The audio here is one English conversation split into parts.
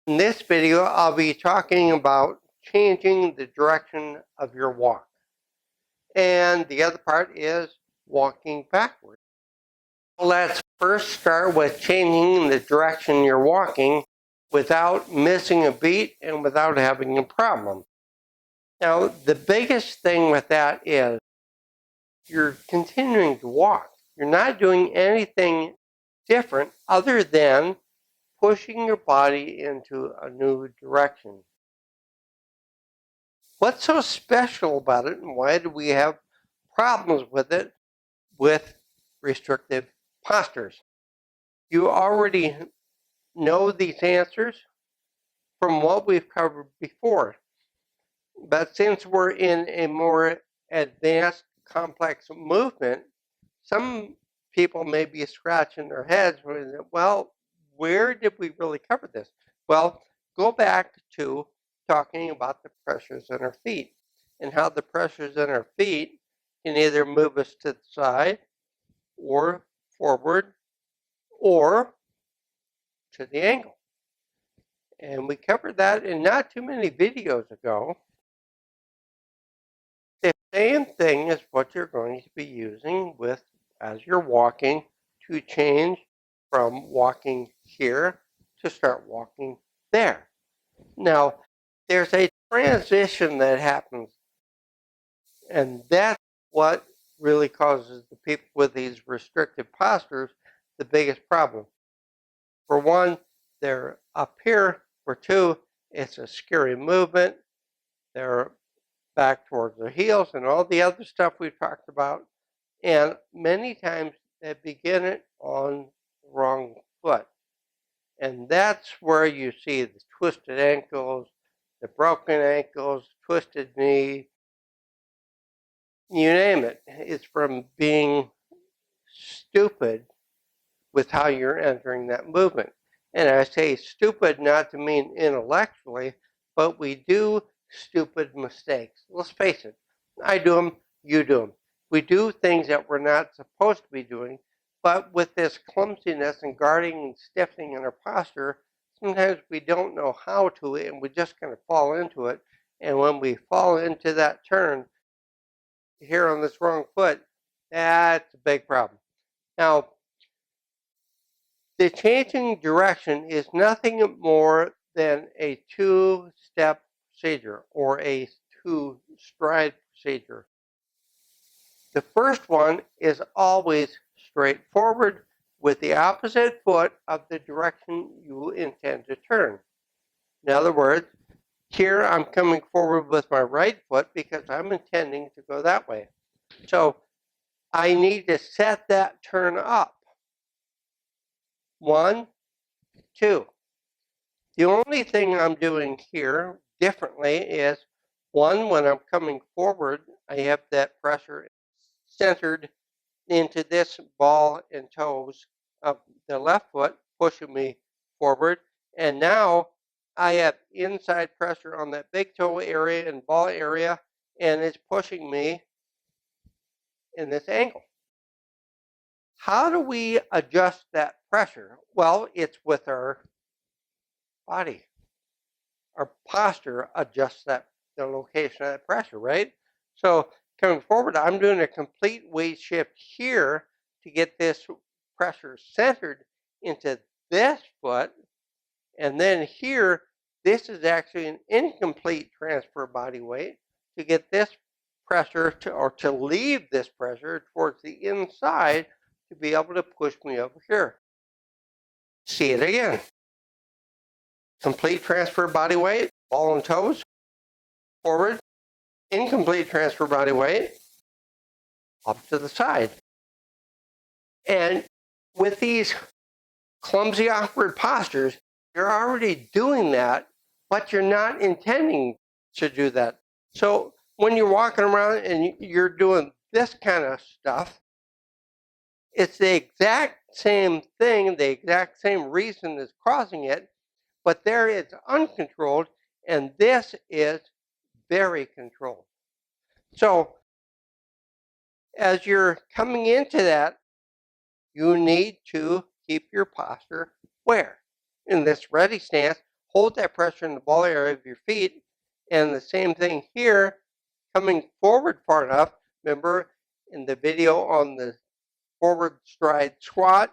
In this video, I'll be talking about changing the direction of your walk. And the other part is walking backwards. Let's first start with changing the direction you're walking without missing a beat and without having a problem. Now, the biggest thing with that is you're continuing to walk. You're not doing anything different other than pushing your body into a new direction. What's so special about it, and why do we have problems with it with restrictive postures? You already know these answers from what we've covered before. But since we're in a more advanced, complex movement, some people may be scratching their heads, well, where did we really cover this? Well, go back to talking about the pressures in our feet and how the pressures in our feet can either move us to the side or forward or to the ankle. And we covered that in not too many videos ago. The same thing is what you're going to be using with as you're walking to change from walking here to start walking there. Now, there's a transition that happens, and that's what really causes the people with these restrictive postures the biggest problem. For one, they're up here. For two, it's a scary movement. They're back towards their heels and all the other stuff we've talked about. And many times they begin it on the wrong foot. And that's where you see the twisted ankles, the broken ankles, twisted knee, you name it. It's from being stupid with how you're entering that movement. And I say stupid not to mean intellectually, but we do stupid mistakes. Let's face it. I do them, you do them. We do things that we're not supposed to be doing, but with this clumsiness and guarding and stiffening in our posture, sometimes we don't know how to, and we just kind of fall into it. And when we fall into that turn here on this wrong foot, that's a big problem. Now, the changing direction is nothing more than a two-step procedure or a two-stride procedure. The first one is always straightforward with the opposite foot of the direction you intend to turn. In other words, here I'm coming forward with my right foot because I'm intending to go that way. So I need to set that turn up. 1, 2. The only thing I'm doing here differently is, one, when I'm coming forward, I have that pressure centered into this ball and toes of the left foot, pushing me forward. And now I have inside pressure on that big toe area and ball area, and it's pushing me in this angle. How do we adjust that pressure? Well, it's with our body. Our posture adjusts the location of that pressure, right? So coming forward, I'm doing a complete weight shift here to get this pressure centered into this foot. And then here, this is actually an incomplete transfer of body weight to get this pressure to leave this pressure towards the inside to be able to push me over here. See it again. Complete transfer of body weight, ball and toes, forward, incomplete transfer of body weight, up to the side. And with these clumsy, awkward postures, you're already doing that, but you're not intending to do that. So when you're walking around and you're doing this kind of stuff, it's the exact same thing, the exact same reason is causing it, but there it's uncontrolled, and this is very controlled. So as you're coming into that, you need to keep your posture where? In this ready stance hold that pressure in the ball area of your feet. And the same thing here, coming forward far enough. Remember in the video on the forward stride squat,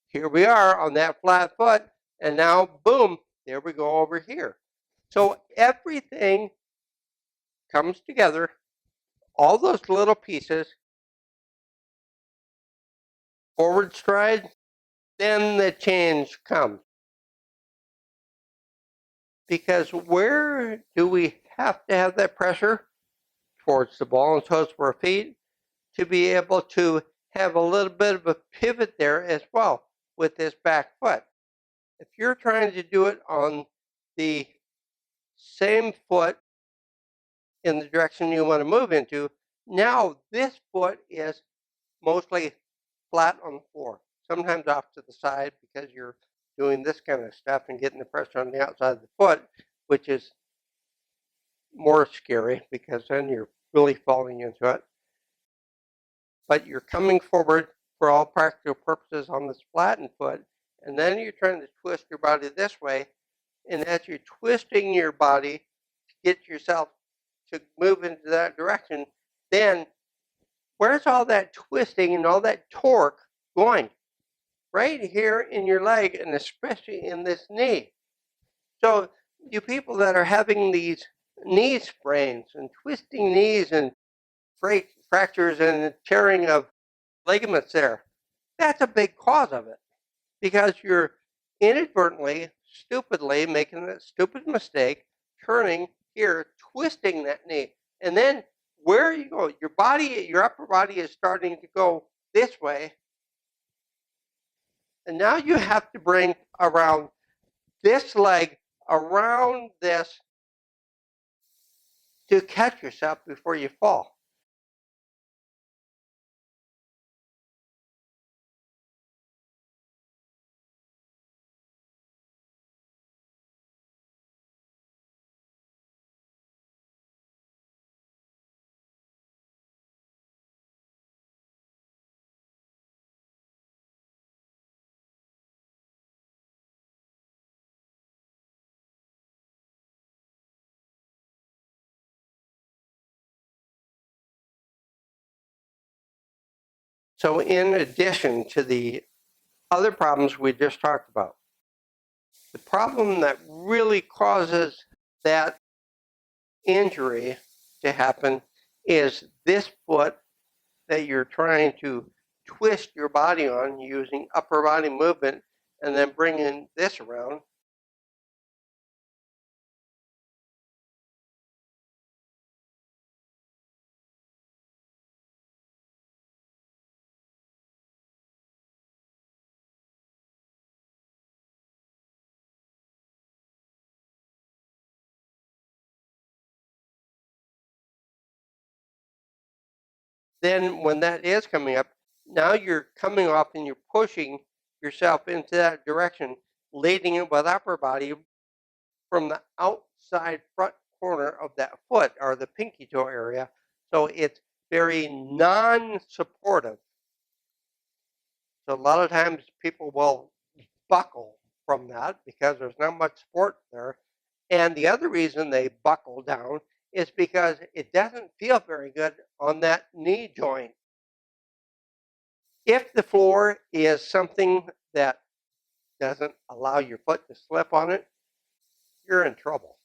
here we are on that flat foot, and now boom, there we go over here. So everything comes together, all those little pieces, forward stride, then the change comes. Because where do we have to have that pressure? Towards the ball and toes of our feet, to be able to have a little bit of a pivot there as well with this back foot. If you're trying to do it on the same foot in the direction you want to move into, now this foot is mostly flat on the floor, sometimes off to the side because you're doing this kind of stuff and getting the pressure on the outside of the foot, which is more scary because then you're really falling into it. But you're coming forward for all practical purposes on this flattened foot, and then you're trying to twist your body this way, and as you're twisting your body to get yourself to move into that direction, then where's all that twisting and all that torque going? Right here in your leg, and especially in this knee. So you people that are having these knee sprains and twisting knees and fractures and tearing of ligaments there, that's a big cause of it because you're inadvertently, stupidly making that stupid mistake, turning here, twisting that knee. And then where you go, your body, your upper body is starting to go this way. And now you have to bring around this leg around this to catch yourself before you fall. So in addition to the other problems we just talked about, the problem that really causes that injury to happen is this foot that you're trying to twist your body on using upper body movement and then bringing this around. Then when that is coming up, now you're coming off and you're pushing yourself into that direction, leading it with upper body from the outside front corner of that foot or the pinky toe area. So it's very non-supportive. So a lot of times people will buckle from that because there's not much support there. And the other reason they buckle down is because it doesn't feel very good on that knee joint. If the floor is something that doesn't allow your foot to slip on it, you're in trouble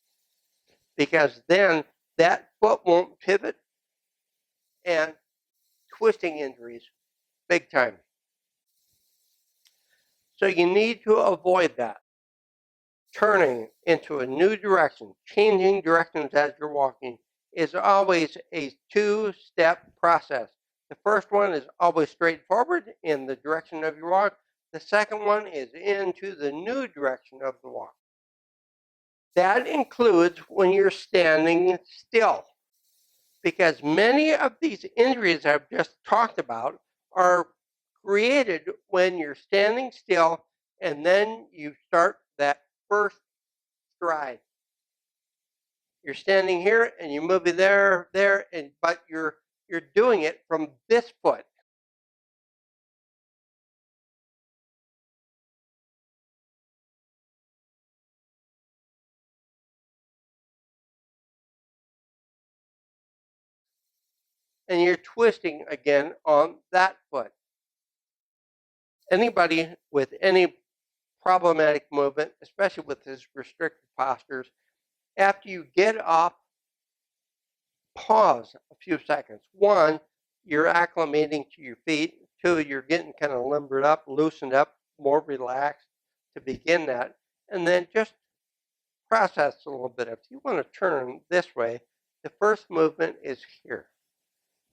because then that foot won't pivot and twisting injuries big time. So you need to avoid that. Turning into a new direction, changing directions as you're walking is always a two-step process. The first one is always straightforward in the direction of your walk. The second one is into the new direction of the walk. That includes when you're standing still, because many of these injuries I've just talked about are created when you're standing still and then you start that first stride. You're standing here and you're moving there, but you're doing it from this foot. and you're twisting again on that foot. Anybody with any problematic movement, especially with his restricted postures, after you get up, pause a few seconds. One, you're acclimating to your feet. Two, you're getting kind of limbered up, loosened up, more relaxed to begin that. And then just process a little bit. If you want to turn this way, the first movement is here.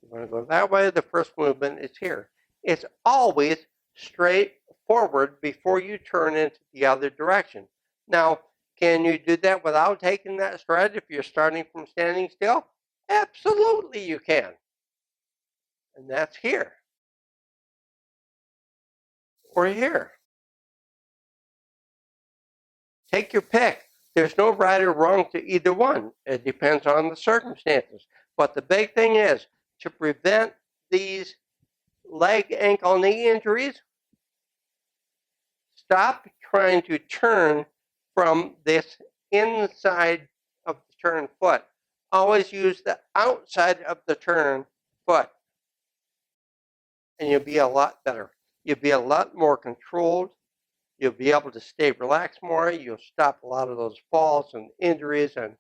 You want to go that way, the first movement is here. It's always straight forward before you turn into the other direction. Now, can you do that without taking that stride if you're starting from standing still? Absolutely you can. And that's here or here. Take your pick. There's no right or wrong to either one. It depends on the circumstances. But the big thing is to prevent these leg, ankle, knee injuries, stop trying to turn from this inside of the turn foot. Always use the outside of the turn foot, and you'll be a lot better. You'll be a lot more controlled. You'll be able to stay relaxed more. You'll stop a lot of those falls and injuries and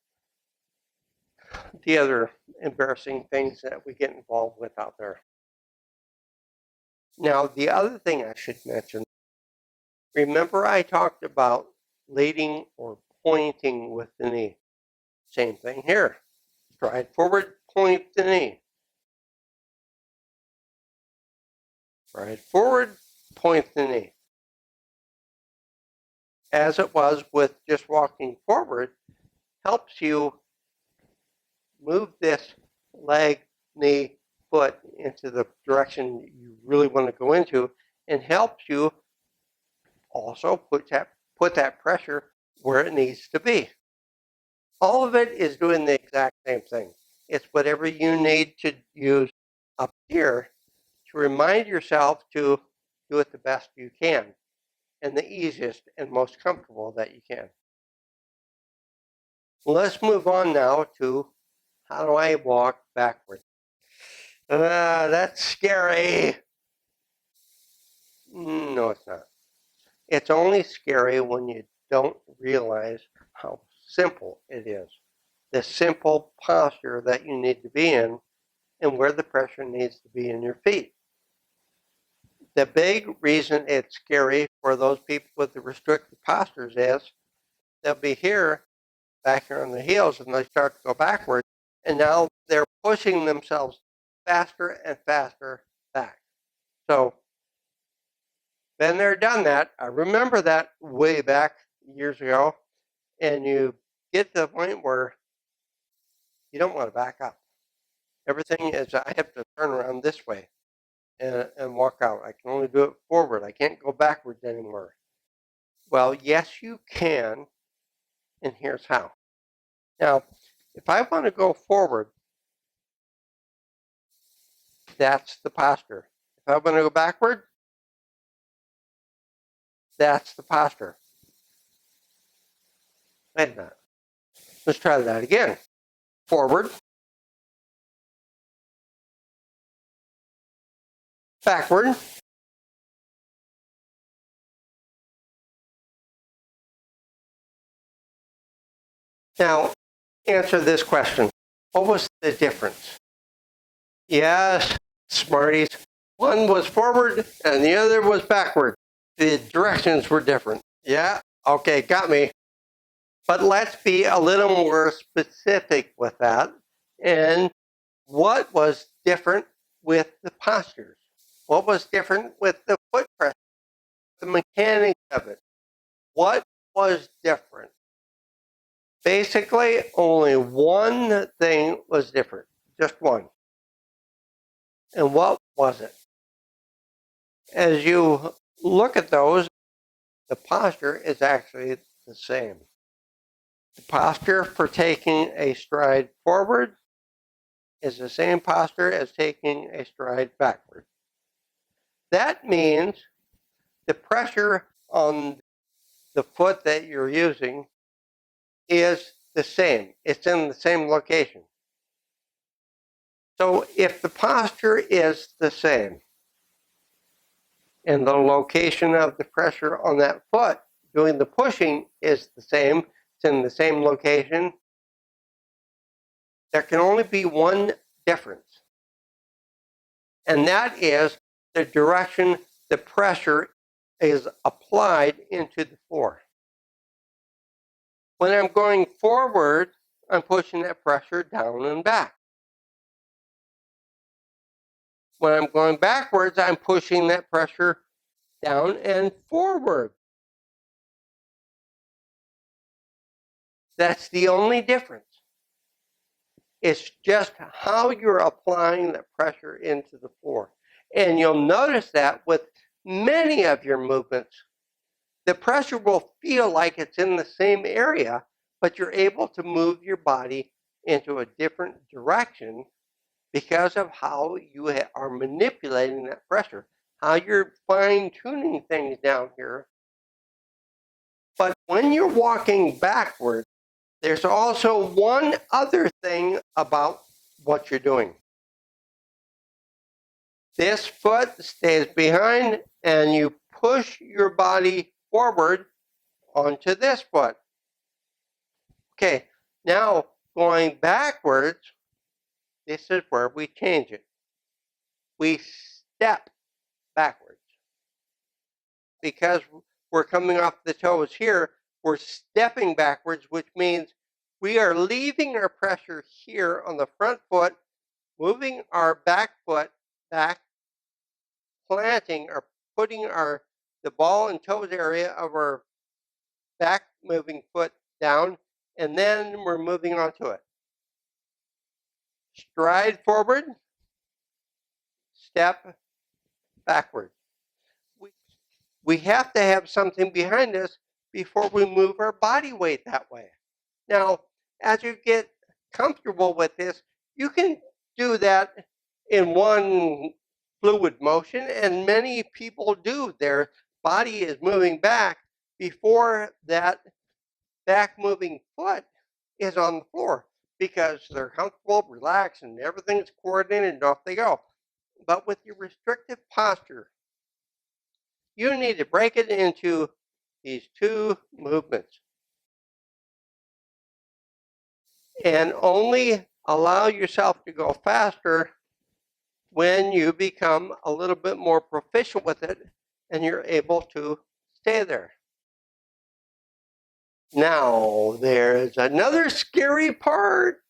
the other embarrassing things that we get involved with out there. Now, the other thing I should mention, remember I talked about leading or pointing with the knee. Same thing here. Stride forward, point the knee. Stride forward, point the knee. As it was with just walking forward, helps you move this leg, knee, foot into the direction you really want to go into, and helps you also put that pressure where it needs to be. All of it is doing the exact same thing. It's whatever you need to use up here to remind yourself to do it the best you can and the easiest and most comfortable that you can. Let's move on now to how do I walk backwards? That's scary. No, it's not. It's only scary when you don't realize how simple it is. The simple posture that you need to be in and where the pressure needs to be in your feet. The big reason it's scary for those people with the restricted postures is they'll be here, back here on the heels, and they start to go backward, and now they're pushing themselves faster and faster back. So, been there, done that. I remember that way back years ago, and you get to the point where you don't want to back up. Everything is, I have to turn around this way and walk out. I can only do it forward. I can't go backwards anymore. Well, yes, you can, and here's how. Now, if I want to go forward, that's the posture. If I want to go backward, that's the posture. Wait a minute. Let's try that again. Forward, backward, now answer this question. What was the difference? Yes, smarties. One was forward and the other was backward. The directions were different. Yeah, okay, got me. But let's be a little more specific with that. And what was different with the postures? What was different with the foot press? The mechanics of it? What was different? Basically, only one thing was different. Just one. And what was it? As you look at those, the posture is actually the same. The posture for taking a stride forward is the same posture as taking a stride backward. That means the pressure on the foot that you're using is the same. It's in the same location. So if the posture is the same and the location of the pressure on that foot doing the pushing is the same, it's in the same location, there can only be one difference, and that is the direction the pressure is applied into the floor. When I'm going forward, I'm pushing that pressure down and back. When I'm going backwards, I'm pushing that pressure down and forward. That's the only difference. It's just how you're applying the pressure into the floor. And you'll notice that with many of your movements, the pressure will feel like it's in the same area, but you're able to move your body into a different direction because of how you are manipulating that pressure, how you're fine-tuning things down here. But when you're walking backward, there's also one other thing about what you're doing. This foot stays behind and you push your body forward onto this foot. Okay, now going backwards, this is where we change it. We step backwards. Because we're coming off the toes here, we're stepping backwards, which means we are leaving our pressure here on the front foot, moving our back foot back, planting or putting the ball and toes area of our back moving foot down, and then we're moving onto it. Stride forward, step backward. We have to have something behind us before we move our body weight that way. Now, as you get comfortable with this, you can do that in one fluid motion, and many people do. Their body is moving back before that back moving foot is on the floor because they're comfortable, relaxed, and everything's coordinated, and off they go. But with your restrictive posture, you need to break it into these two movements and only allow yourself to go faster when you become a little bit more proficient with it and you're able to stay there. Now, there's another scary part.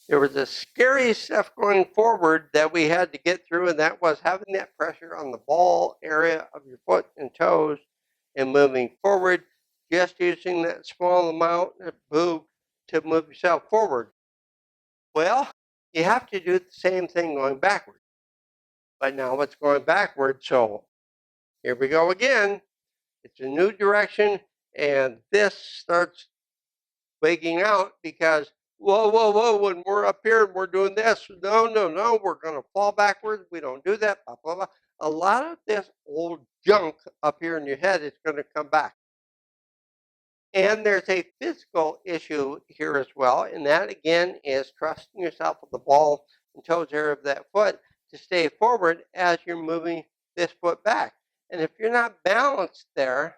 There was a scary stuff going forward that we had to get through, and that was having that pressure on the ball area of your foot and toes and moving forward, just using that small amount of move to move yourself forward. Well, you have to do the same thing going backward. But now it's going backward, so here we go again. It's a new direction, and this starts wigging out because, whoa, whoa, whoa, when we're up here and we're doing this, no, no, no, we're going to fall backwards. We don't do that, blah, blah, blah. A lot of this old junk up here in your head is going to come back. And there's a physical issue here as well, and that again is trusting yourself with the ball and toes area of that foot to stay forward as you're moving this foot back. And if you're not balanced there,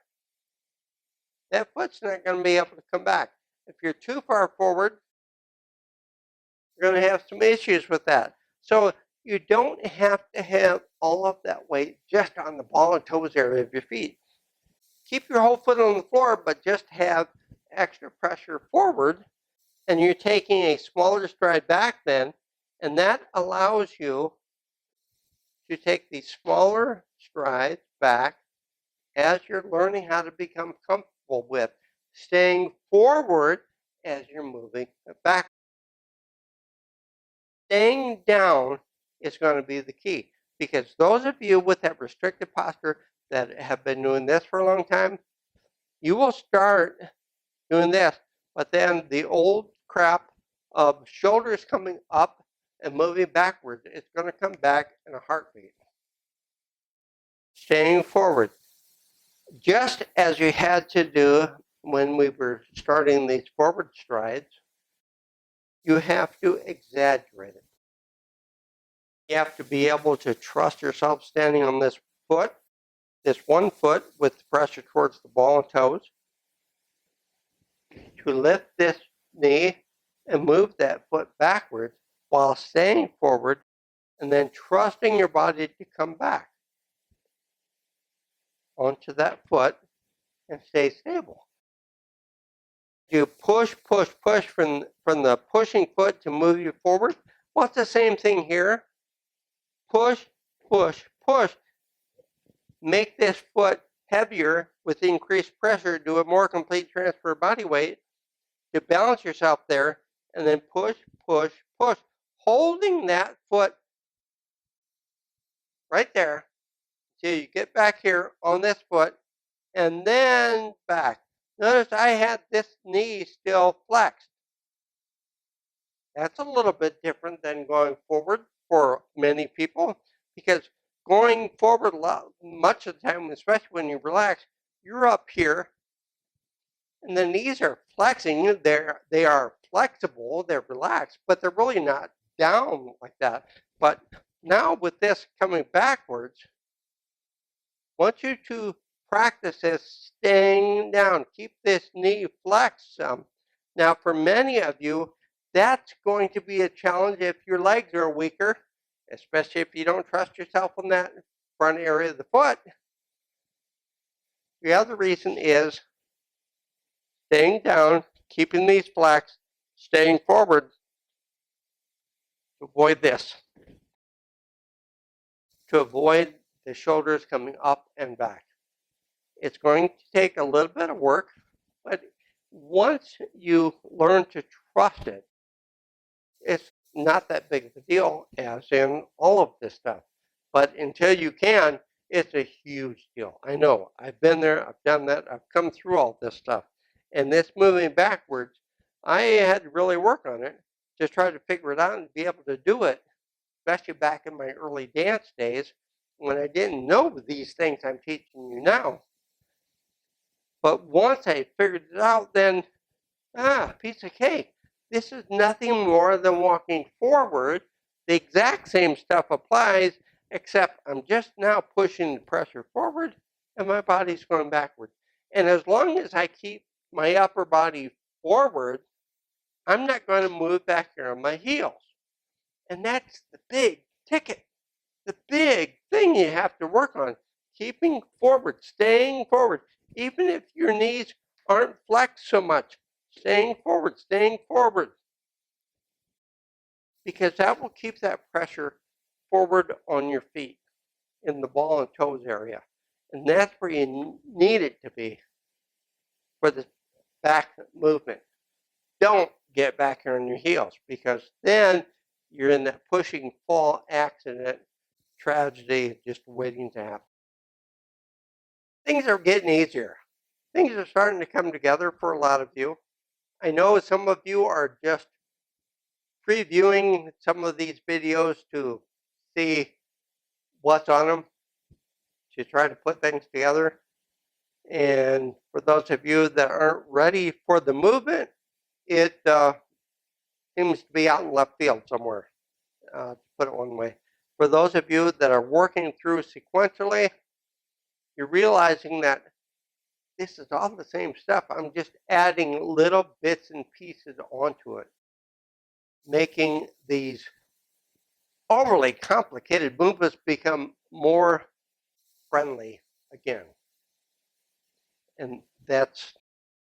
that foot's not going to be able to come back. If you're too far forward, you're going to have some issues with that. So you don't have to have all of that weight just on the ball and toes area of your feet. Keep your whole foot on the floor, but just have extra pressure forward, and you're taking a smaller stride back then, and that allows you to take these smaller strides back as you're learning how to become comfortable with staying forward as you're moving back. Staying down is going to be the key, because those of you with that restricted posture that have been doing this for a long time, you will start doing this, but then the old crap of shoulders coming up and moving backwards, it's going to come back in a heartbeat. Staying forward, just as you had to do when we were starting these forward strides, You have to exaggerate it. You have to be able to trust yourself standing on this foot, this one foot with the pressure towards the ball and toes, to lift this knee and move that foot backwards while staying forward and then trusting your body to come back onto that foot and stay stable. You push, push, push from the pushing foot to move you forward. Well, it's the same thing here. Push, push, push. Make this foot heavier with increased pressure. Do a more complete transfer of body weight to balance yourself there, and then push, push, push. Holding that foot right there till you get back here on this foot and then back. Notice I had this knee still flexed. That's a little bit different than going forward for many people, because going forward much of the time, especially when you relax, you're up here and the knees are flexing. They are flexible, they're relaxed, but they're really not down like that. But now with this coming backwards, I want you to practice this staying down. Keep this knee flexed some. Now, for many of you, that's going to be a challenge if your legs are weaker, especially if you don't trust yourself on that front area of the foot. The other reason is staying down, keeping these flexed, staying forward to avoid this, to avoid the shoulders coming up and back. It's going to take a little bit of work, but once you learn to trust it, it's not that big of a deal as in all of this stuff. But until you can, it's a huge deal. I know. I've been there. I've done that. I've come through all this stuff. And this moving backwards, I had to really work on it to try to figure it out and be able to do it, especially back in my early dance days when I didn't know these things I'm teaching you now. But once I figured it out, then, piece of cake. This is nothing more than walking forward. The exact same stuff applies, except I'm just now pushing the pressure forward and my body's going backward. And as long as I keep my upper body forward, I'm not going to move back here on my heels. And that's the big ticket, the big thing you have to work on. Keeping forward, staying forward, even if your knees aren't flexed so much, staying forward, because that will keep that pressure forward on your feet in the ball and toes area. And that's where you need it to be for the back movement. Don't get back here on your heels, because then you're in that pushing fall accident tragedy just waiting to happen. Things are getting easier. Things are starting to come together for a lot of you. I know some of you are just previewing some of these videos to see what's on them, to try to put things together. And for those of you that aren't ready for the movement, it seems to be out in left field somewhere, to put it one way. For those of you that are working through sequentially, you're realizing that this is all the same stuff. I'm just adding little bits and pieces onto it, making these overly complicated movements become more friendly again. And that's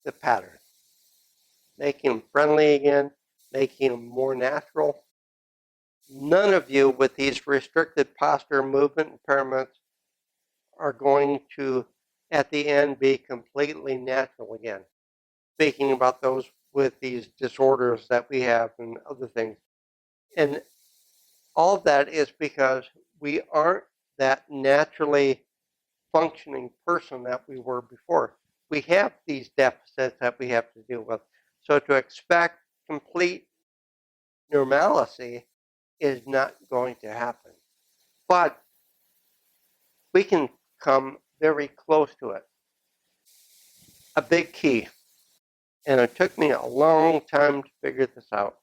the pattern. Making them friendly again, making them more natural. None of you with these restricted posture movement impairments are going to, at the end, be completely natural again. Speaking about those with these disorders that we have and other things. And all of that is because we aren't that naturally functioning person that we were before. We have these deficits that we have to deal with. So to expect complete normalcy is not going to happen. But we can come very close to it. A big key, and it took me a long time to figure this out,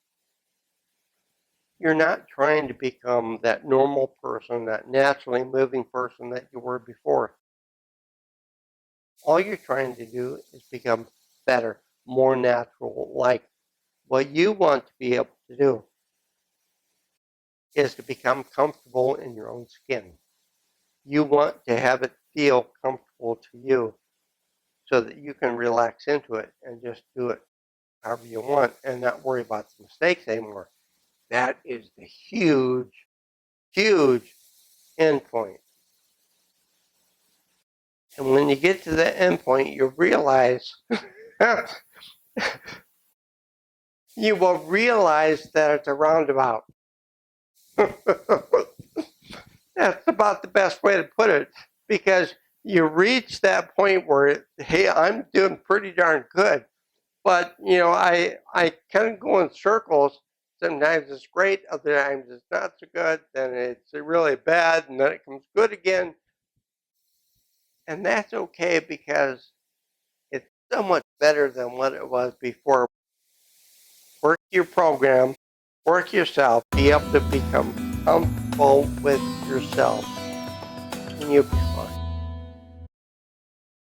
You're not trying to become that normal person, that naturally moving person that you were before. All you're trying to do is become better, more natural. Like what you want to be able to do is to become comfortable in your own skin. You want to have it feel comfortable to you so that you can relax into it and just do it however you want and not worry about the mistakes anymore. That is the huge, huge end point. And when you get to the end point, you realize you will realize that it's a roundabout. That's about the best way to put it, because you reach that point where, hey, I'm doing pretty darn good. But I kind of go in circles. Sometimes it's great, other times it's not so good. Then it's really bad, and then it comes good again. And that's okay because it's so much better than what it was before. Work your program, work yourself, be able to become comfortable with yourself. When you